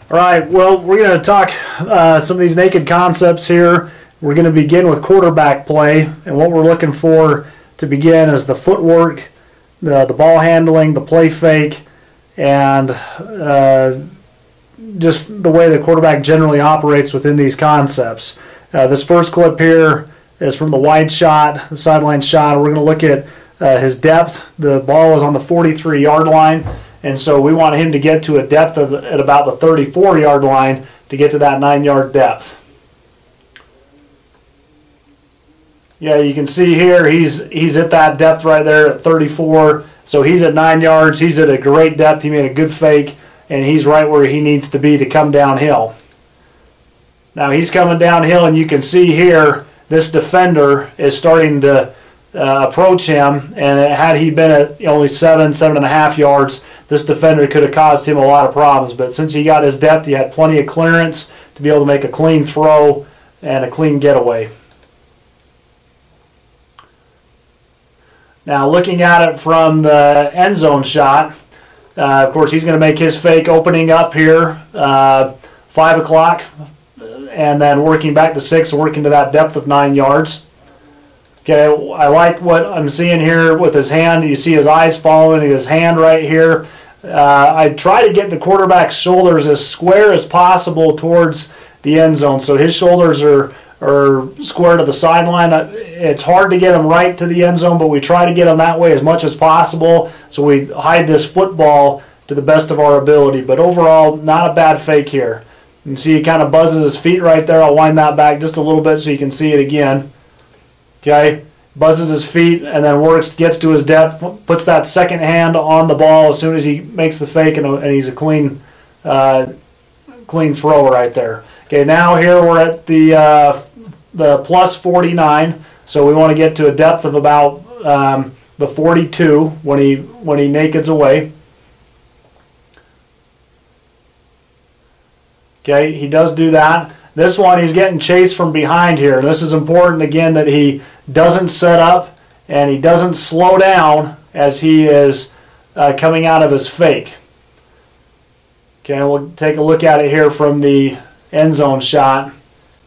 All right, well, we're going to talk some of these naked concepts here. We're going to begin with quarterback play, and what we're looking for to begin is the footwork, the ball handling, the play fake, and just the way the quarterback generally operates within these concepts. This first clip here is from the wide shot, the sideline shot. We're going to look at his depth. The ball is on the 43-yard line. And so we want him to get to a depth of at about the 34-yard line to get to that 9-yard depth. Yeah, you can see here he's at that depth right there at 34. So he's at 9 yards. He's at a great depth. He made a good fake, and he's right where he needs to be to come downhill. Now he's coming downhill, and you can see here this defender is starting to approach him, and had he been at only 7.5 yards, this defender could have caused him a lot of problems. But since he got his depth, he had plenty of clearance to be able to make a clean throw and a clean getaway. Now looking at it from the end zone shot, of course he's going to make his fake opening up here, 5 o'clock, and then working back to 6 and working to that depth of 9 yards. Okay, I like what I'm seeing here with his hand. You see his eyes following his hand right here. I try to get the quarterback's shoulders as square as possible towards the end zone, so his shoulders are square to the sideline. It's hard to get him right to the end zone, but we try to get him that way as much as possible, so we hide this football to the best of our ability. But overall, not a bad fake here. You can see he kind of buzzes his feet right there. I'll wind that back just a little bit so you can see it again. Okay, buzzes his feet and then gets to his depth, puts that second hand on the ball as soon as he makes the fake, and he's a clean throw right there. Okay, now here we're at the plus 49, so we want to get to a depth of about the 42 when he nakeds away. Okay, he does do that. This one, he's getting chased from behind here. This is important, again, that he doesn't set up and he doesn't slow down as he is coming out of his fake. Okay, we'll take a look at it here from the end zone shot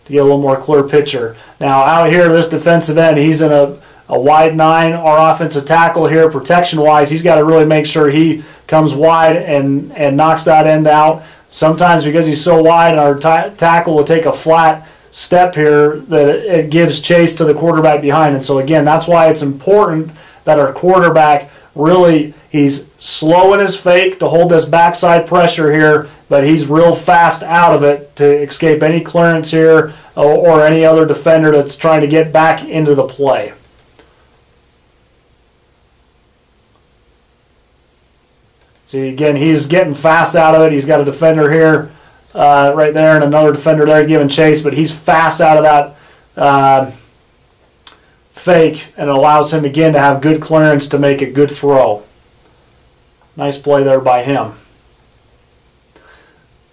to get a little more clear picture. Now, out here, this defensive end, he's in a wide 9. Our offensive tackle here, protection-wise, he's got to really make sure he comes wide and knocks that end out. Sometimes because he's so wide, our tackle will take a flat step here that it gives chase to the quarterback behind. And so again, that's why it's important that our quarterback really, he's slow in his fake to hold this backside pressure here, but he's real fast out of it to escape any clearance here or any other defender that's trying to get back into the play. See, again, he's getting fast out of it. He's got a defender here right there and another defender there giving chase, but he's fast out of that fake, and it allows him, again, to have good clearance to make a good throw. Nice play there by him.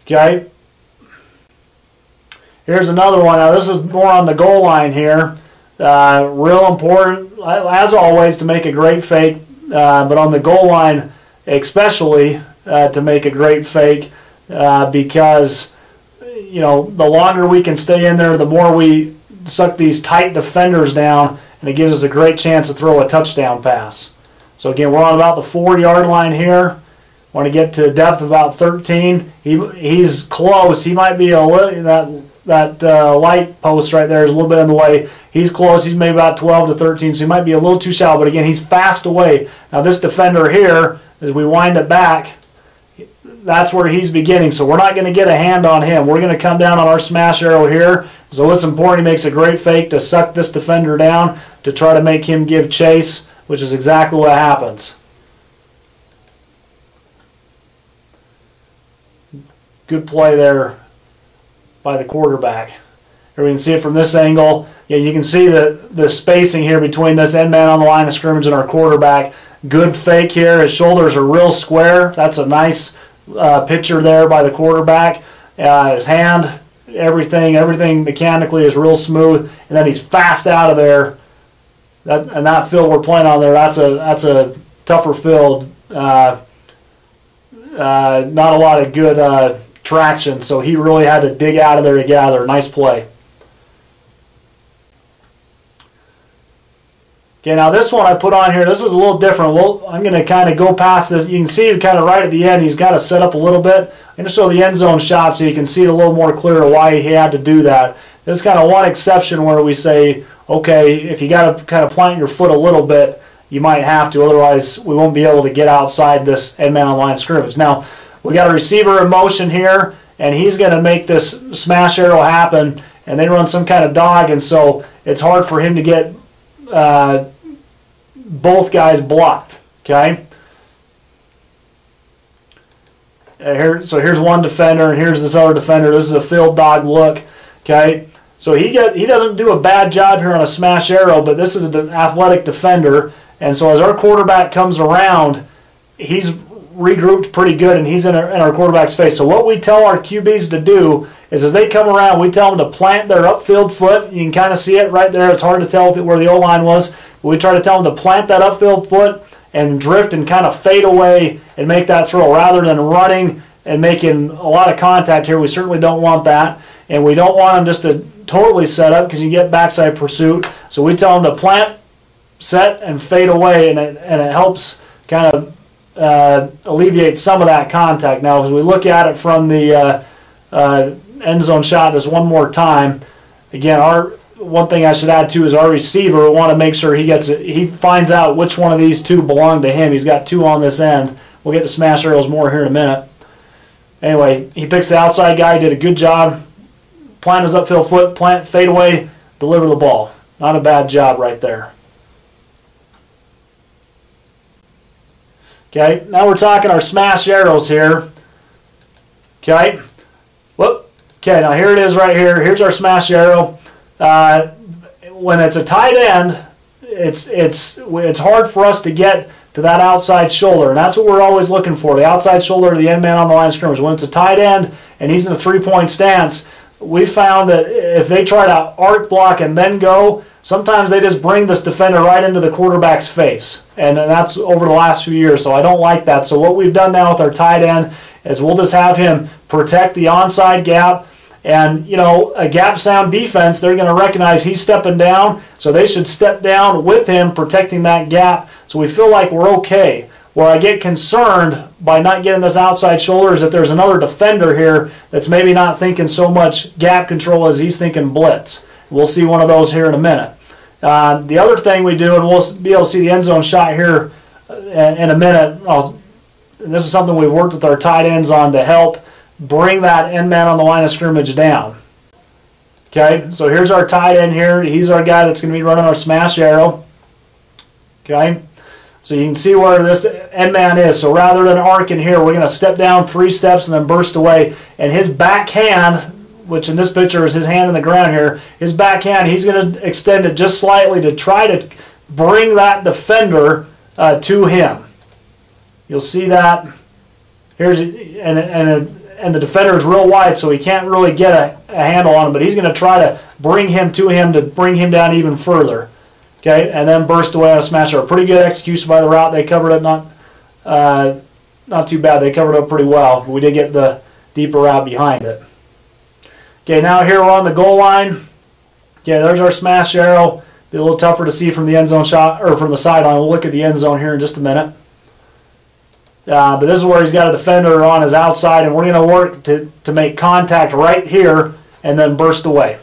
Okay. Here's another one. Now, this is more on the goal line here. Real important, as always, to make a great fake, but on the goal line, especially to make a great fake, because the longer we can stay in there, the more we suck these tight defenders down, and it gives us a great chance to throw a touchdown pass. So again, we're on about the 4-yard line here. Want to get to a depth of about 13. He's close. He might be a little, that light post right there is a little bit in the way. He's close. He's maybe about 12 to 13, so he might be a little too shallow. But again, he's fast away. Now this defender here, as we wind it back, that's where he's beginning. So we're not going to get a hand on him. We're going to come down on our smash arrow here. So it's important he makes a great fake to suck this defender down to try to make him give chase, which is exactly what happens. Good play there by the quarterback. Here we can see it from this angle. Yeah, you can see the spacing here between this end man on the line of scrimmage and our quarterback. Good fake here. His shoulders are real square. That's a nice picture there by the quarterback. His hand, everything mechanically is real smooth, and then he's fast out of there. That field we're playing on there, that's a tougher field. Not a lot of good traction, so he really had to dig out of there to get out of there. Nice play. Okay, now this one I put on here, this is a little different. I'm going to kind of go past this. You can see kind of right at the end, he's got to set up a little bit. I'm going to show the end zone shot so you can see it a little more clear why he had to do that. There's kind of one exception where we say, okay, if you got to kind of plant your foot a little bit, you might have to, otherwise we won't be able to get outside this end man on line of scrimmage. Now, we got a receiver in motion here, and he's going to make this smash arrow happen, and they run some kind of dog, and so it's hard for him to get both guys blocked. Okay. So here's one defender, and here's this other defender. This is a field dog look. Okay. So he doesn't do a bad job here on a smash arrow, but this is an athletic defender, and so as our quarterback comes around, he's regrouped pretty good, and he's in our quarterback's face. So what we tell our QBs to do is as they come around, we tell them to plant their upfield foot. You can kind of see it right there. It's hard to tell where the O-line was. We try to tell them to plant that upfield foot and drift and kind of fade away and make that throw rather than running and making a lot of contact here. We certainly don't want that, and we don't want them just to totally set up because you get backside pursuit. So we tell them to plant, set, and fade away, and it helps kind of alleviate some of that contact. Now, as we look at it from the end zone shot just one more time, again, one thing I should add too is our receiver. We want to make sure he finds out which one of these two belong to him. He's got two on this end. We'll get to smash arrows more here in a minute. Anyway, he picks the outside guy. Did a good job. Plant his upfield foot, plant, fade away, deliver the ball. Not a bad job right there. Okay, now we're talking our smash arrows here. Okay, whoop. Okay, now here it is right here. Here's our smash arrow. When it's a tight end, it's hard for us to get to that outside shoulder, and that's what we're always looking for, the outside shoulder of the end man on the line of scrimmage. When it's a tight end and he's in a three-point stance, we found that if they try to arc block and then go, sometimes they just bring this defender right into the quarterback's face, and that's over the last few years, so I don't like that. So what we've done now with our tight end is we'll just have him protect the onside gap, and a gap sound defense, they're going to recognize he's stepping down, so they should step down with him protecting that gap, so we feel like we're okay. Where I get concerned by not getting this outside shoulder is if there's another defender here that's maybe not thinking so much gap control as he's thinking blitz. We'll see one of those here in a minute. The other thing we do, and we'll be able to see the end zone shot here in a minute, this is something we've worked with our tight ends on to help bring that end man on the line of scrimmage down. Okay, so here's our tight end here. He's our guy that's going to be running our smash arrow. Okay. So you can see where this end man is. So rather than arcing here, we're going to step down 3 steps and then burst away. And his backhand, which in this picture is his hand in the ground here, his backhand, he's going to extend it just slightly to try to bring that defender to him. You'll see that. Here's and the defender is real wide, so he can't really get a handle on him. But he's going to try to bring him to him to bring him down even further. Okay, and then burst away on a smash arrow. Pretty good execution by the route. They covered it not too bad. They covered it up pretty well. We did get the deeper route behind it. Okay, now here we're on the goal line. Okay, there's our smash arrow. Be a little tougher to see from the end zone shot or from the sideline. We'll look at the end zone here in just a minute. But this is where he's got a defender on his outside, and we're going to work to make contact right here and then burst away.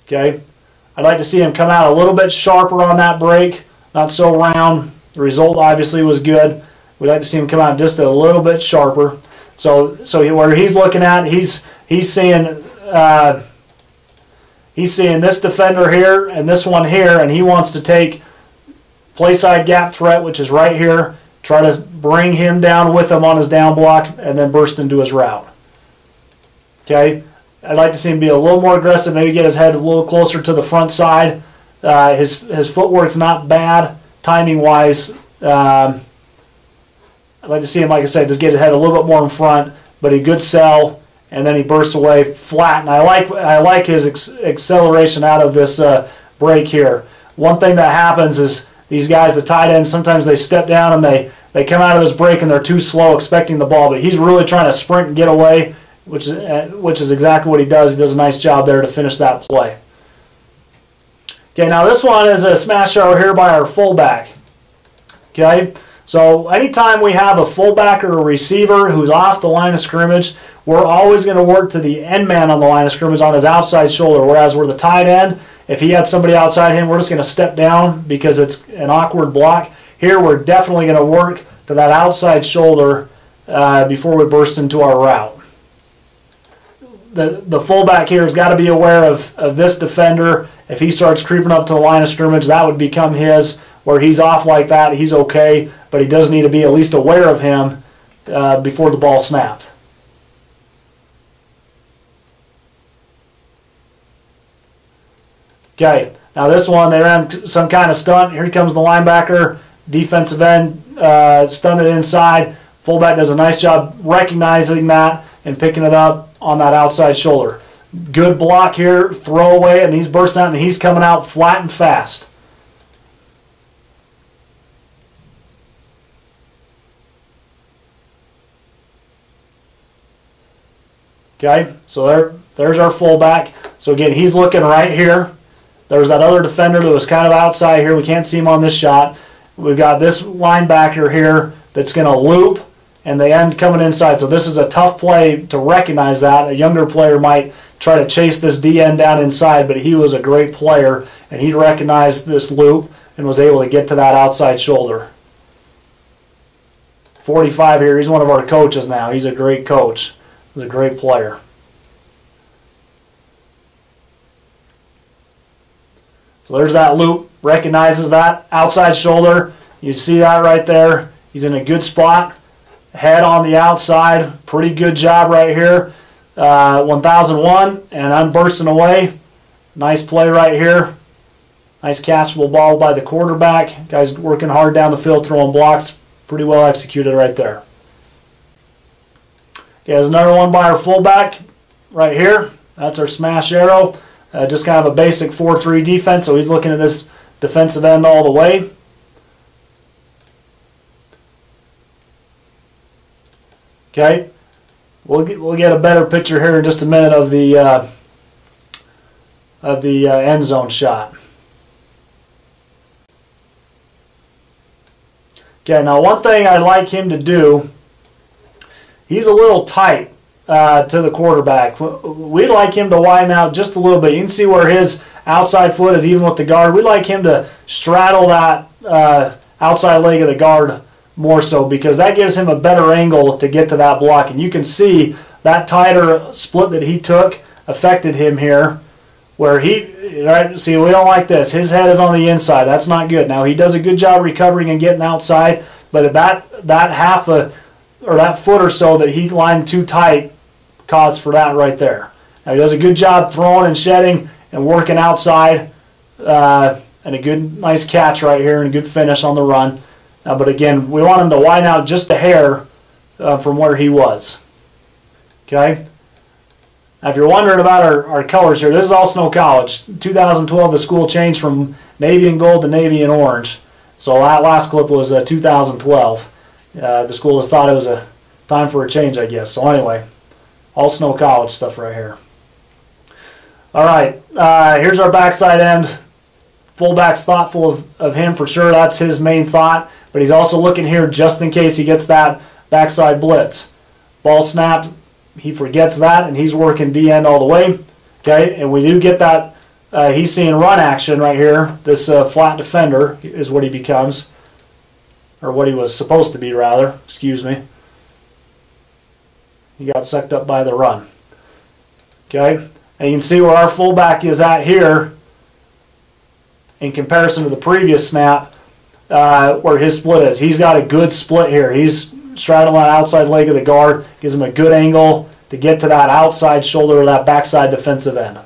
Okay, I'd like to see him come out a little bit sharper on that break, not so round. The result obviously was good. We'd like to see him come out just a little bit sharper. So where he's looking at, he's seeing this defender here and this one here, and he wants to take play side gap threat, which is right here, try to bring him down with him on his down block, and then burst into his route. Okay. I'd like to see him be a little more aggressive, maybe get his head a little closer to the front side. His footwork's not bad, timing-wise. I'd like to see him, like I said, just get his head a little bit more in front, but a good sell, and then he bursts away flat. And I like his acceleration out of this break here. One thing that happens is these guys, the tight ends, sometimes they step down and they come out of this break and they're too slow expecting the ball, but he's really trying to sprint and get away, which is exactly what he does. He does a nice job there to finish that play. Okay, now this one is a smash arrow here by our fullback. Okay, so anytime we have a fullback or a receiver who's off the line of scrimmage, we're always going to work to the end man on the line of scrimmage on his outside shoulder, whereas we're the tight end. If he had somebody outside him, we're just going to step down because it's an awkward block. Here we're definitely going to work to that outside shoulder before we burst into our route. The fullback here has got to be aware of this defender. If he starts creeping up to the line of scrimmage, that would become his. Where he's off like that, he's okay, but he does need to be at least aware of him before the ball snapped. Okay, now this one, they ran some kind of stunt. Here comes the linebacker, defensive end, stunted inside. Fullback does a nice job recognizing that and picking it up on that outside shoulder. Good block here, throw away, and he's bursting out, and he's coming out flat and fast. Okay, so there's our fullback. So again, he's looking right here. There's that other defender that was kind of outside here. We can't see him on this shot. We've got this linebacker here that's going to loop, and the end coming inside. So this is a tough play to recognize that. A younger player might try to chase this D end down inside, but he was a great player, and he recognized this loop and was able to get to that outside shoulder. 45 here. He's one of our coaches now. He's a great coach. He's a great player. So there's that loop. Recognizes that outside shoulder. You see that right there. He's in a good spot. Head on the outside. Pretty good job right here. 1001, and I'm bursting away. Nice play right here. Nice catchable ball by the quarterback. Guys working hard down the field, throwing blocks. Pretty well executed right there. Okay, there's another one by our fullback right here. That's our smash arrow. Just kind of a basic 4-3 defense, so he's looking at this defensive end all the way. Okay, we'll get a better picture here in just a minute of the end zone shot. Okay, now one thing I'd like him to do, he's a little tight to the quarterback. We'd like him to widen out just a little bit. You can see where his outside foot is even with the guard. We'd like him to straddle that outside leg of the guard more so, because that gives him a better angle to get to that block. And you can see that tighter split that he took affected him here, where right, see, we don't like this. His head is on the inside. That's not good. Now, he does a good job recovering and getting outside, but that half or that foot or so that he lined too tight caused for that right there. Now, he does a good job throwing and shedding and working outside, and a good, nice catch right here and a good finish on the run. But again, we want him to widen out just a hair from where he was. Okay? Now, if you're wondering about our colors here, this is all Snow College. 2012, the school changed from navy and gold to navy and orange. So that last clip was 2012. The school has thought it was a time for a change, I guess. So anyway, all Snow College stuff right here. All right, here's our backside end. Fullback's thoughtful of him for sure. That's his main thought. But he's also looking here just in case he gets that backside blitz. Ball snapped. He forgets that, and he's working D-end all the way. Okay, and we do get that. He's seeing run action right here. This flat defender is what he becomes, or what he was supposed to be, rather. Excuse me. He got sucked up by the run. Okay, and you can see where our fullback is at here in comparison to the previous snap, where his split is. He's got a good split here. He's straddling that outside leg of the guard, gives him a good angle to get to that outside shoulder of that backside defensive end.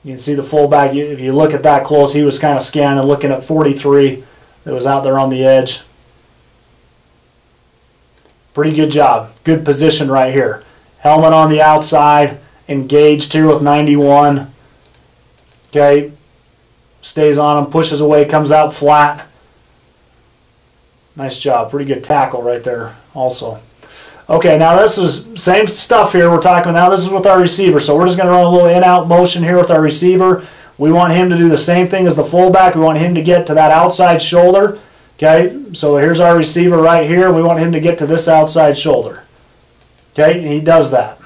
You can see the fullback, if you look at that close, he was kind of scanning, looking at 43 that was out there on the edge. Pretty good job. Good position right here. Helmet on the outside, engaged here with 91. Okay, stays on him, pushes away, comes out flat. Nice job. Pretty good tackle right there also. Okay, now this is same stuff here we're talking about. Now this is with our receiver. So we're just going to run a little in-out motion here with our receiver. We want him to do the same thing as the fullback. We want him to get to that outside shoulder. Okay, so here's our receiver right here. We want him to get to this outside shoulder. Okay, and he does that.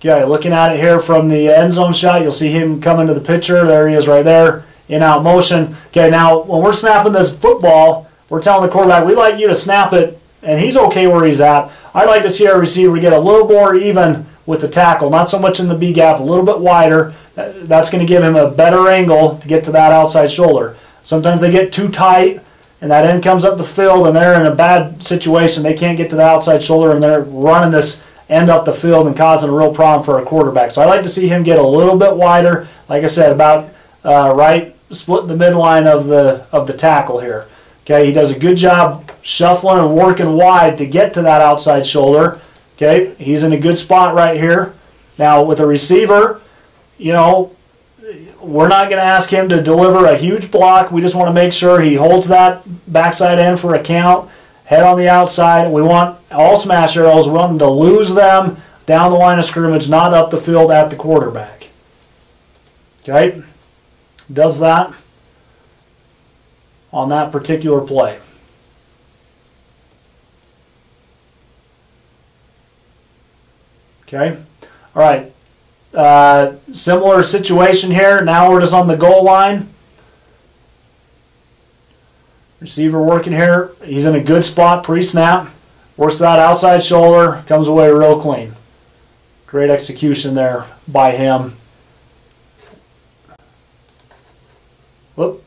Okay, looking at it here from the end zone shot, you'll see him come into the picture. There he is right there, in out motion. Okay, now when we're snapping this football, we're telling the quarterback, we'd like you to snap it, and he's okay where he's at. I'd like to see our receiver get a little more even with the tackle, not so much in the B gap, a little bit wider. That's going to give him a better angle to get to that outside shoulder. Sometimes they get too tight, and that end comes up the field, and they're in a bad situation. They can't get to the outside shoulder, and they're running this end up the field and causing a real problem for a quarterback. So I like to see him get a little bit wider. Like I said, about right, split the midline of the tackle here. Okay, he does a good job shuffling and working wide to get to that outside shoulder. Okay, he's in a good spot right here. Now with a receiver, you know, we're not going to ask him to deliver a huge block. We just want to make sure he holds that backside end for a count. Head on the outside. We want all smash arrows. We want them to lose them down the line of scrimmage, not up the field at the quarterback. Okay? Does that on that particular play. Okay? All right. Similar situation here. Now we're just on the goal line. Receiver working here. He's in a good spot pre-snap. Works that outside shoulder. Comes away real clean. Great execution there by him. Whoop.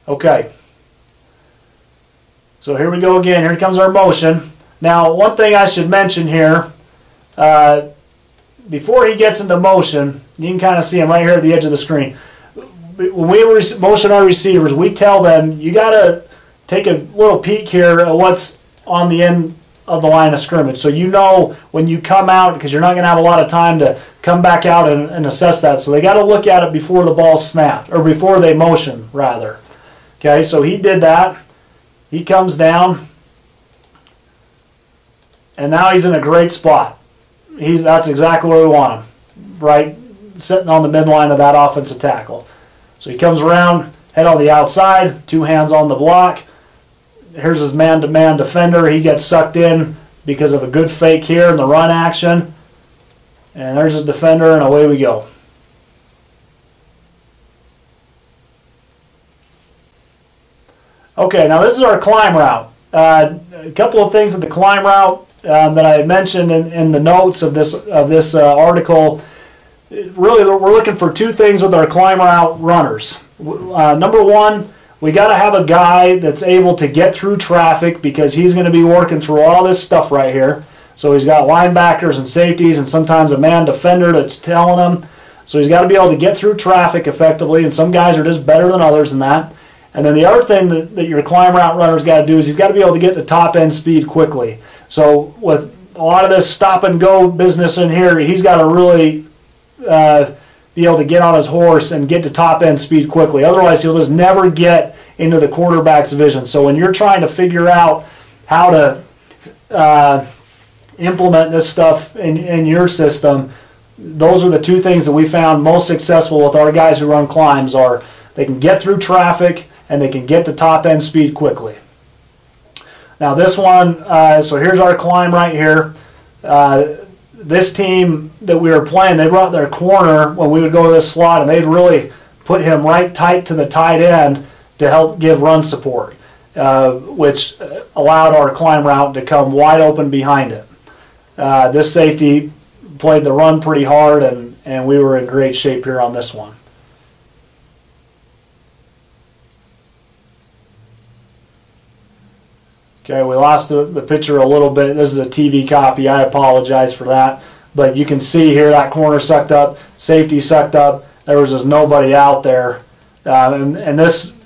Okay. So here we go again. Here comes our motion. Now, one thing I should mention here, before he gets into motion, you can kind of see him right here at the edge of the screen. When we motion our receivers, we tell them, you got to take a little peek here at what's on the end of the line of scrimmage. So you know when you come out, because you're not going to have a lot of time to come back out and assess that. So they got to look at it before the ball snapped, or before they motion, rather. Okay, so he did that. He comes down, and now he's in a great spot. That's exactly where we want him, right? Sitting on the midline of that offensive tackle. So he comes around, head on the outside, two hands on the block. Here's his man-to-man defender. He gets sucked in because of a good fake here in the run action. And there's his defender, and away we go. Okay, now this is our climb route. A couple of things with the climb route that I had mentioned in the notes of this article. Really, we're looking for two things with our climb route runners. Number one, we got to have a guy that's able to get through traffic, because he's going to be working through all this stuff right here. So he's got linebackers and safeties and sometimes a man defender that's telling him. So he's got to be able to get through traffic effectively, and some guys are just better than others in that. And then the other thing that your climb route runner's got to do is he's got to be able to get to top end speed quickly. So with a lot of this stop and go business in here, he's got to really be able to get on his horse and get to top end speed quickly. Otherwise, he'll just never get into the quarterback's vision. So when you're trying to figure out how to implement this stuff in your system, those are the two things that we found most successful with our guys who run climbs. Are they can get through traffic and they can get to top end speed quickly. Now this one, so here's our climb right here. This team that we were playing, they brought their corner when we would go to this slot, and they'd really put him right tight to the tight end to help give run support, which allowed our climb route to come wide open behind it. This safety played the run pretty hard, and we were in great shape here on this one. Okay, we lost the picture a little bit. This is a TV copy. I apologize for that. But you can see here that corner sucked up, safety sucked up. There was just nobody out there. And this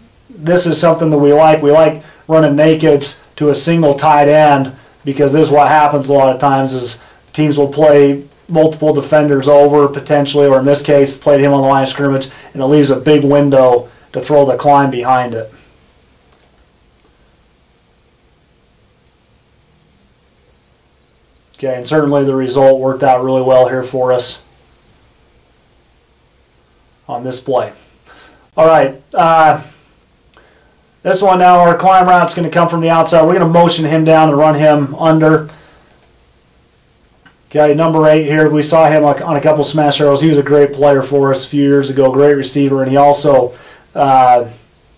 is something that we like. We like running nakeds to a single tight end because this is what happens a lot of times is teams will play multiple defenders over potentially, or in this case, played him on the line of scrimmage, and it leaves a big window to throw the climb behind it. Okay, and certainly the result worked out really well here for us on this play. All right, this one now, our climb route's going to come from the outside. We're going to motion him down and run him under. Okay, number 8 here, we saw him on a couple smash arrows. He was a great player for us a few years ago, great receiver, and he also, I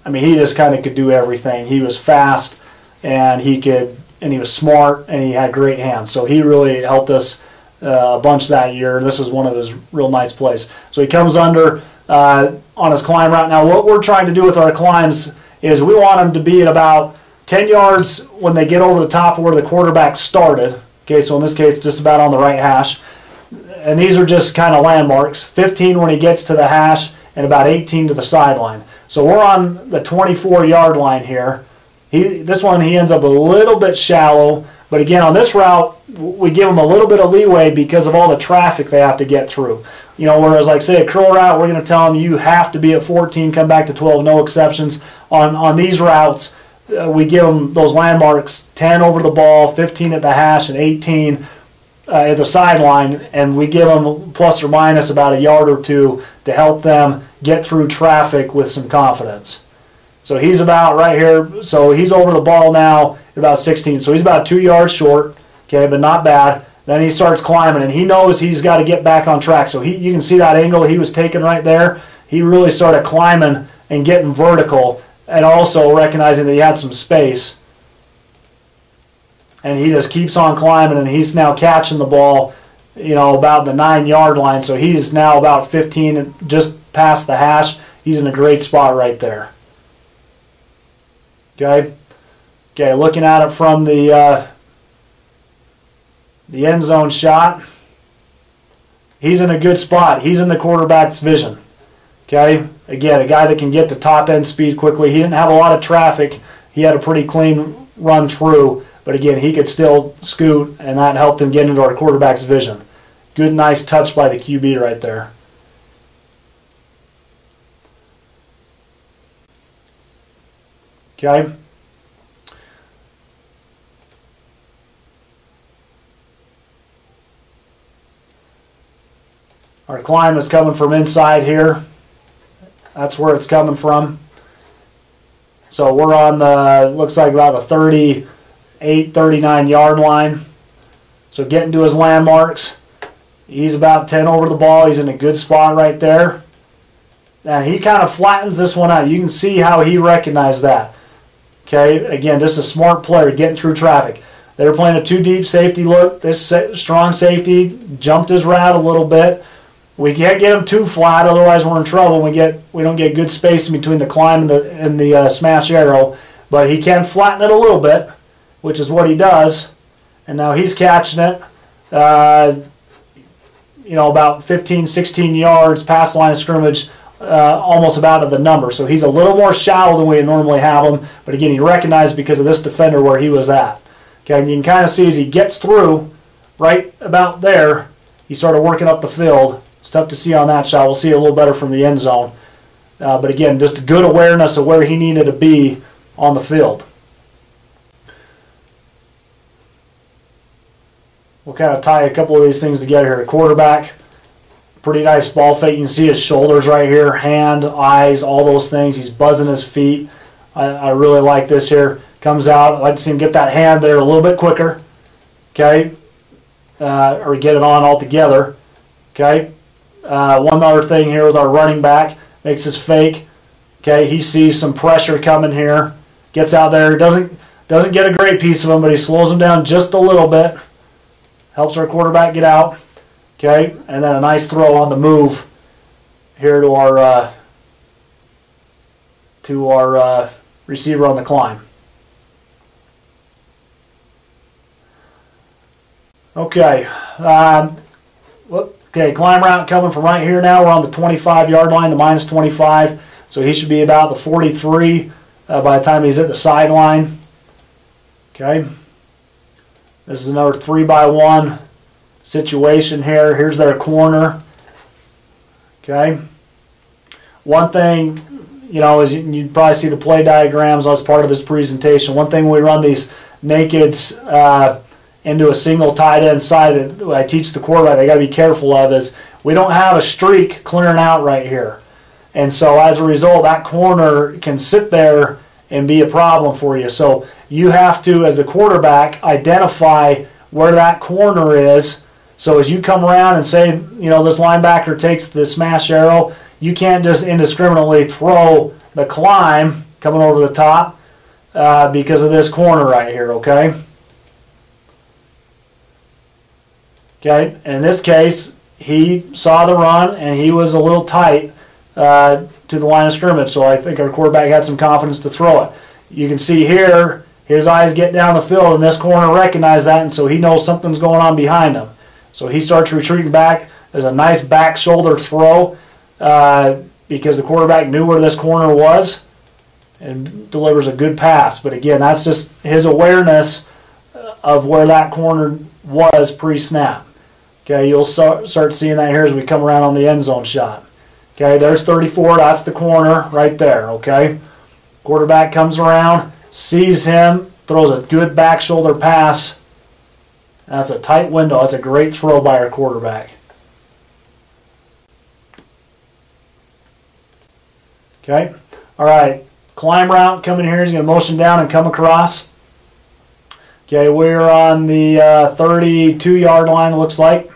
mean, he just kind of could do everything. He was fast, and he was smart, and he had great hands. So he really helped us a bunch that year, and this was one of his real nice plays. So he comes under on his climb route. Now, what we're trying to do with our climbs is we want them to be at about 10 yards when they get over the top of where the quarterback started. Okay, so in this case, just about on the right hash. And these are just kind of landmarks. 15 when he gets to the hash, and about 18 to the sideline. So we're on the 24-yard line here. This one, he ends up a little bit shallow. But again, on this route, we give them a little bit of leeway because of all the traffic they have to get through. You know, whereas like say a curl route, we're going to tell them you have to be at 14, come back to 12, no exceptions. On these routes, we give them those landmarks, 10 over the ball, 15 at the hash, and 18 at the sideline, and we give them plus or minus about a yard or two to help them get through traffic with some confidence. So he's about right here, so he's over the ball now at about 16, so he's about 2 yards short, okay, but not bad. Then he starts climbing, and he knows he's got to get back on track. So you can see that angle he was taking right there. He really started climbing and getting vertical, and also recognizing that he had some space. And he just keeps on climbing, and he's now catching the ball, you know, about the 9-yard line. So he's now about 15, just past the hash. He's in a great spot right there. Okay, looking at it from the end zone shot, he's in a good spot. He's in the quarterback's vision. Okay, again, a guy that can get to top end speed quickly. He didn't have a lot of traffic. He had a pretty clean run through, but again, he could still scoot, and that helped him get into our quarterback's vision. Good, nice touch by the QB right there. Okay. Our climb is coming from inside here. That's where it's coming from. So we're on the, looks like about the 38, 39-yard line. So getting to his landmarks. He's about 10 over the ball. He's in a good spot right there. And he kind of flattens this one out. You can see how he recognized that. Okay, again, just a smart player getting through traffic. They were playing a too deep safety look. This strong safety jumped his route a little bit. We can't get him too flat, otherwise we're in trouble. We don't get good space in between the climb and the smash arrow. But he can flatten it a little bit, which is what he does. And now he's catching it, you know, about 15, 16 yards past the line of scrimmage. Almost about at the number. So he's a little more shallow than we normally have him, but again, he recognized because of this defender where he was at. Okay, and you can kind of see as he gets through, right about there, he started working up the field. It's tough to see on that shot. We'll see it a little better from the end zone. But again, just a good awareness of where he needed to be on the field. We'll kind of tie a couple of these things together here. The quarterback, pretty nice ball fake. You can see his shoulders right here, hand, eyes, all those things. He's buzzing his feet. I really like this here. Comes out. I'd like to see him get that hand there a little bit quicker. Okay. Or get it on altogether. Okay. One other thing here with our running back. Makes his fake. Okay. He sees some pressure coming here. Gets out there. Doesn't get a great piece of him, but he slows him down just a little bit. Helps our quarterback get out. Okay, and then a nice throw on the move here to our receiver on the climb. Okay, climb route coming from right here now. We're on the 25-yard line, the minus 25, so he should be about the 43 by the time he's at the sideline. Okay. This is another 3-by-1 situation here. Here's their corner. Okay. One thing, you know, is you probably see the play diagrams as part of this presentation. One thing when we run these nakeds into a single tight end side that I teach the quarterback they got to be careful of is we don't have a streak clearing out right here. And so as a result, that corner can sit there and be a problem for you. So you have to, as the quarterback, identify where that corner is. So as you come around and say, you know, this linebacker takes the smash arrow, you can't just indiscriminately throw the climb coming over the top because of this corner right here, okay? Okay, and in this case, he saw the run and he was a little tight to the line of scrimmage, so I think our quarterback had some confidence to throw it. You can see here, his eyes get down the field and this corner recognized that, and so he knows something's going on behind him. So he starts retreating back. There's a nice back shoulder throw because the quarterback knew where this corner was and delivers a good pass. But again, that's just his awareness of where that corner was pre-snap. Okay, you'll start seeing that here as we come around on the end zone shot. Okay, there's 34. That's the corner right there. Okay, quarterback comes around, sees him, throws a good back shoulder pass. That's a tight window. That's a great throw by our quarterback. Okay, all right. Climb route coming here. He's going to motion down and come across. Okay, we're on the 32-yard line, it looks like.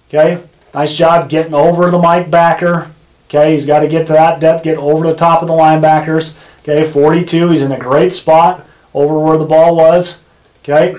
Okay, nice job getting over the Mike backer. Okay, he's got to get to that depth, get over the top of the linebackers. Okay, 42, he's in a great spot over where the ball was. Okay,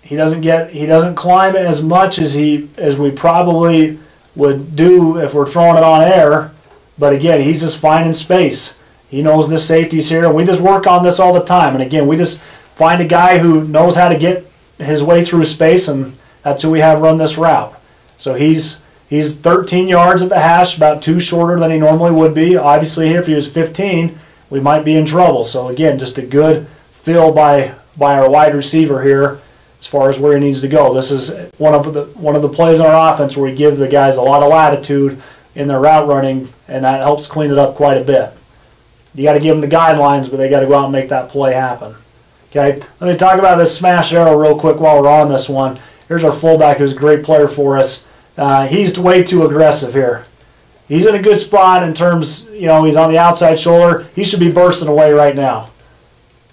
he doesn't climb it as much as we probably would do if we're throwing it on air. But again, he's just finding space. He knows this safety's here, and we just work on this all the time. And again, we just find a guy who knows how to get his way through space, and that's who we have run this route. So he's 13 yards at the hash, about 2 shorter than he normally would be. Obviously, if he was 15, we might be in trouble. So again, just a good fill by our wide receiver here as far as where he needs to go. This is one of the plays in our offense where we give the guys a lot of latitude in their route running, and that helps clean it up quite a bit. You got to give them the guidelines, but they got to go out and make that play happen. Okay, let me talk about this smash arrow real quick while we're on this one. Here's our fullback, who's a great player for us. He's way too aggressive here. He's in a good spot in terms, you know, he's on the outside shoulder. He should be bursting away right now.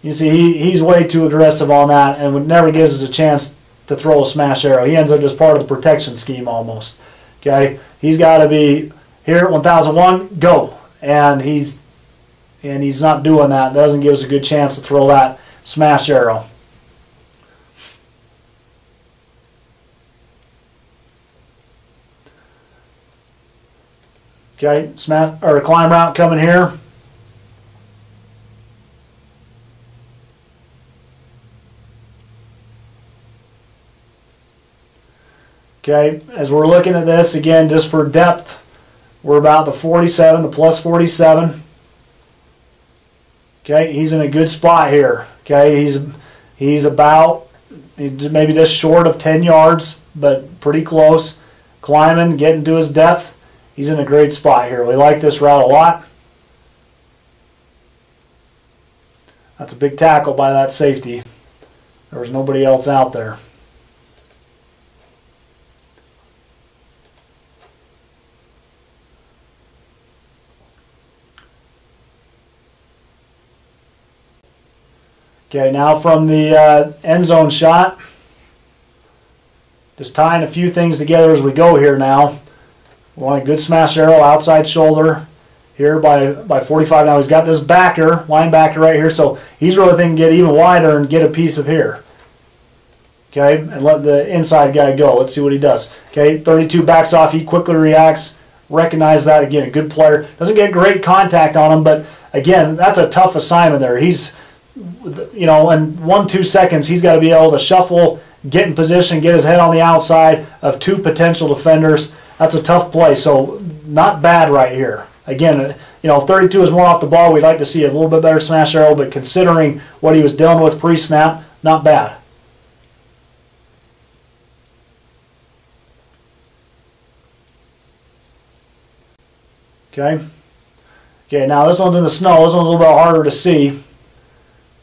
You see, he's way too aggressive on that and never gives us a chance to throw a smash arrow. He ends up just part of the protection scheme almost. Okay, he's got to be here at 1001, go, and he's not doing that. Doesn't give us a good chance to throw that smash arrow. Okay, climb route coming here. Okay, as we're looking at this, again, just for depth, we're about the 47, the plus 47. Okay, he's in a good spot here. Okay, he's maybe just short of 10 yards, but pretty close. Climbing, getting to his depth. He's in a great spot here. We like this route a lot. That's a big tackle by that safety. There was nobody else out there. Okay, now from the end zone shot, just tying a few things together as we go here now. We want a good smash arrow, outside shoulder here by 45. Now he's got this linebacker right here, so he's really thinking get even wider and get a piece of here. Okay, and let the inside guy go. Let's see what he does. Okay, 32 backs off. He quickly reacts. Recognize that again. A good player. Doesn't get great contact on him, but again, that's a tough assignment there. He's, you know, in 1-2 seconds, he's got to be able to shuffle, get in position, get his head on the outside of 2 potential defenders. That's a tough play, so not bad right here. Again, 32 is more off the ball. We'd like to see a little bit better smash arrow, but considering what he was dealing with pre-snap, not bad. Okay. Okay, now this one's in the snow. This one's a little bit harder to see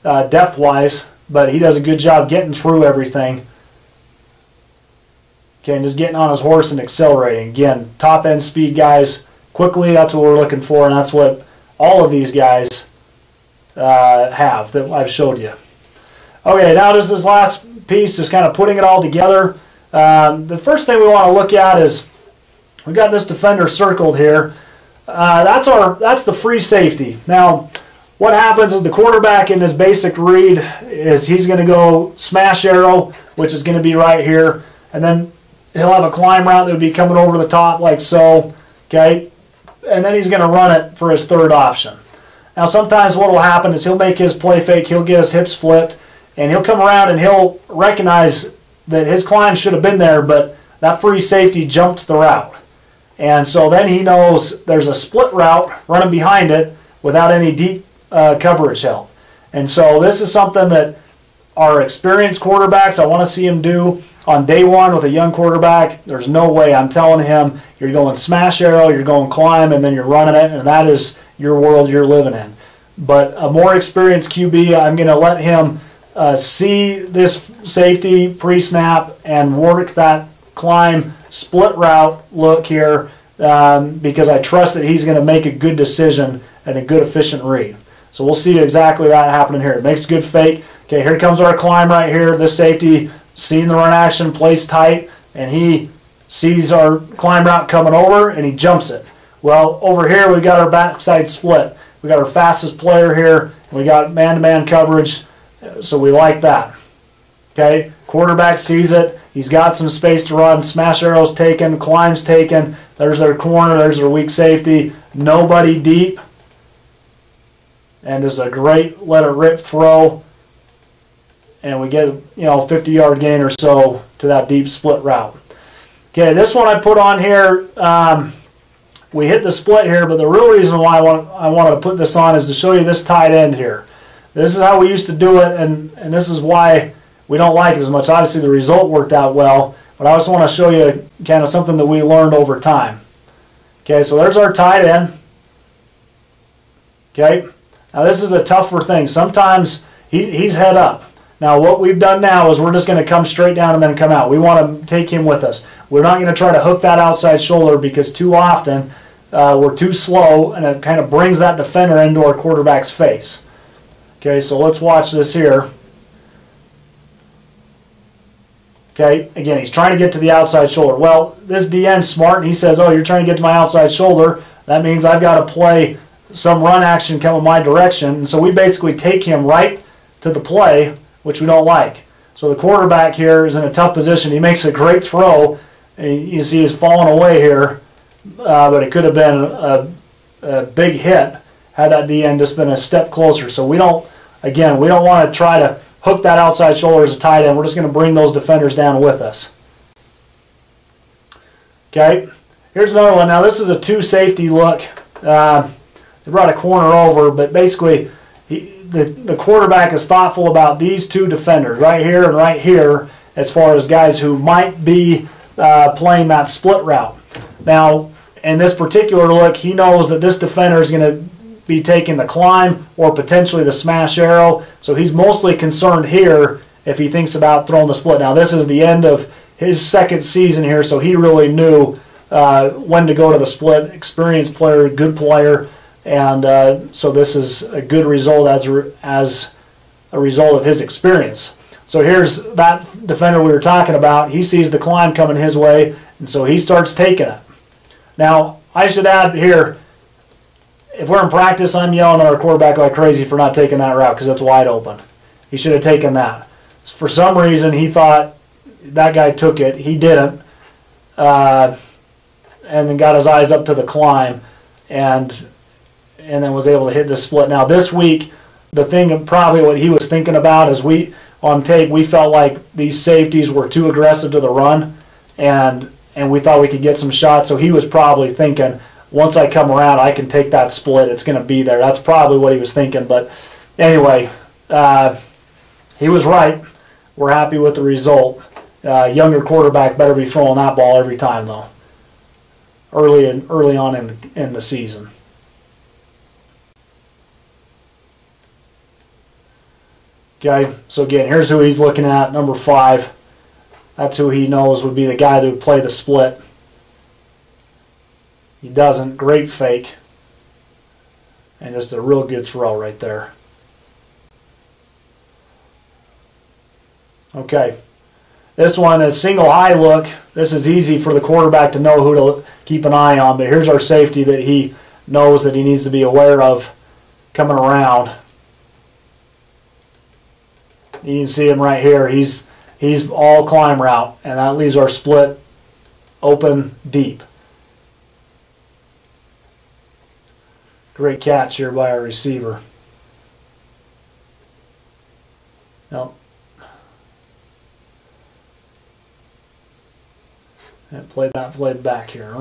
depth-wise, but he does a good job getting through everything. Okay, and just getting on his horse and accelerating. Again, top-end speed guys, quickly, that's what we're looking for, and that's what all of these guys have that I've showed you. Okay, now just this last piece, just kind of putting it all together. The first thing we want to look at is we've got this defender circled here. That's the free safety. Now, what happens is the quarterback in his basic read is he's going to go smash arrow, which is going to be right here, and then he'll have a climb route that would be coming over the top like so, okay, and then he's going to run it for his third option. Now, sometimes what will happen is he'll make his play fake, he'll get his hips flipped, and he'll come around and he'll recognize that his climb should have been there, but that free safety jumped the route. And so then he knows there's a split route running behind it without any deep coverage help. And so this is something that our experienced quarterbacks, I want to see him do on day one with a young quarterback. There's no way. I'm telling him, you're going smash arrow, you're going climb, and then you're running it, and that is your world you're living in. But a more experienced QB, I'm going to let him see this safety pre-snap and work that climb split route look here because I trust that he's going to make a good decision and a good efficient read. So we'll see exactly that happening here. It makes a good fake. Okay, here comes our climb right here. This safety seeing the run action, plays tight, and he sees our climb route coming over and he jumps it. Well, over here we got our backside split. We got our fastest player here. We got man-to-man coverage, so we like that. Okay, quarterback sees it. He's got some space to run. Smash arrows taken, climbs taken. There's their corner. There's their weak safety. Nobody deep. And just a great let it rip throw. And we get 50-yard gain or so to that deep split route. Okay, this one I put on here. We hit the split here, but the real reason why I wanted to put this on is to show you this tight end here. This is how we used to do it, and this is why we don't like it as much. Obviously, the result worked out well, but I just want to show you kind of something that we learned over time. Okay, so there's our tight end. Okay, now this is a tougher thing. Sometimes he's head up. Now what we've done now is we're just going to come straight down and then come out. We want to take him with us. We're not going to try to hook that outside shoulder because too often we're too slow and it kind of brings that defender into our quarterback's face. Okay, so let's watch this here. Okay, again, he's trying to get to the outside shoulder. Well, this DN's smart, and he says, oh, you're trying to get to my outside shoulder. That means I've got to play some run action coming my direction. And so we basically take him right to the play, which we don't like. So the quarterback here is in a tough position. He makes a great throw, and you see he's falling away here, but it could have been a big hit had that DN just been a step closer. So we don't want to try to hook that outside shoulder as a tight end. We're just going to bring those defenders down with us. Okay, here's another one. Now this is a two safety look. They brought a corner over, but basically the quarterback is thoughtful about these two defenders right here and right here as far as guys who might be playing that split route. Now in this particular look, he knows that this defender is going to be taking the climb or potentially the smash arrow, so he's mostly concerned here if he thinks about throwing the split. Now this is the end of his second season here, so he really knew when to go to the split. Experienced player, good player, and so this is a good result as a result of his experience. So here's that defender we were talking about. He sees the climb coming his way, and so he starts taking it. Now I should add here, if we're in practice, I'm yelling at our quarterback like crazy for not taking that route because it's wide open. He should have taken that. For some reason, he thought that guy took it. He didn't. And then got his eyes up to the climb and then was able to hit the split. Now, this week, the thing, probably what he was thinking about is on tape, we felt like these safeties were too aggressive to the run, and we thought we could get some shots. So he was probably thinking, once I come around, I can take that split. It's going to be there. That's probably what he was thinking. But anyway, he was right. We're happy with the result. Younger quarterback better be throwing that ball every time, though. Early on in the season. Okay, so again, here's who he's looking at, number 5. That's who he knows would be the guy that would play the split. He doesn't. Great fake. And just a real good throw right there. Okay. This one is single high look. This is easy for the quarterback to know who to keep an eye on, but here's our safety that he knows that he needs to be aware of coming around. You can see him right here. He's all climb route, and that leaves our split open deep. Great catch here by our receiver. Nope. And played back here.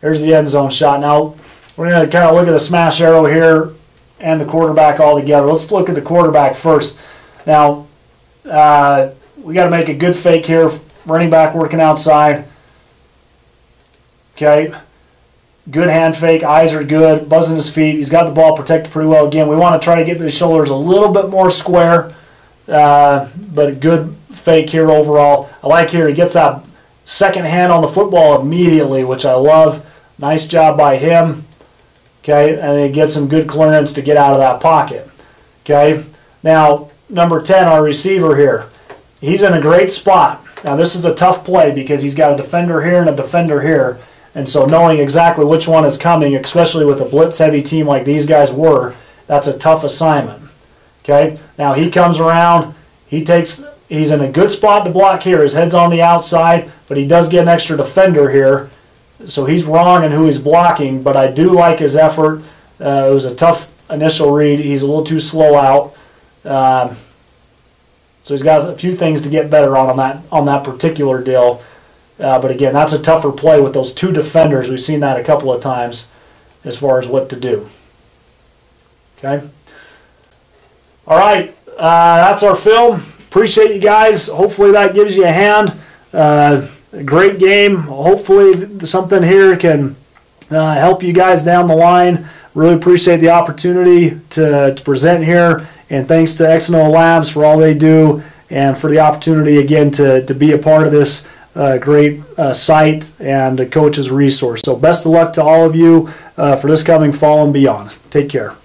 Here's the end zone shot. Now we're going to kind of look at the smash arrow here and the quarterback all together. Let's look at the quarterback first. Now we got to make a good fake here. Running back working outside. Okay. Good hand fake. Eyes are good. Buzzing his feet. He's got the ball protected pretty well. Again, we want to try to get the shoulders a little bit more square, but a good fake here overall. I like here he gets that second hand on the football immediately, which I love. Nice job by him. Okay, and he gets some good clearance to get out of that pocket. Okay, now number 10, our receiver here. He's in a great spot. Now this is a tough play because he's got a defender here and a defender here. And so knowing exactly which one is coming, especially with a blitz-heavy team like these guys were, that's a tough assignment. Okay, now he comes around. He's in a good spot to block here. His head's on the outside, but he does get an extra defender here. So he's wrong in who he's blocking, but I do like his effort. It was a tough initial read. He's a little too slow out. So he's got a few things to get better on that particular deal. But again, that's a tougher play with those two defenders. We've seen that a couple of times as far as what to do. Okay. All right. That's our film. Appreciate you guys. Hopefully that gives you a hand. A great game. Hopefully something here can help you guys down the line. Really appreciate the opportunity to present here. And thanks to X&O Labs for all they do and for the opportunity again to be a part of this great site and a coach's resource. So best of luck to all of you for this coming fall and beyond. Take care.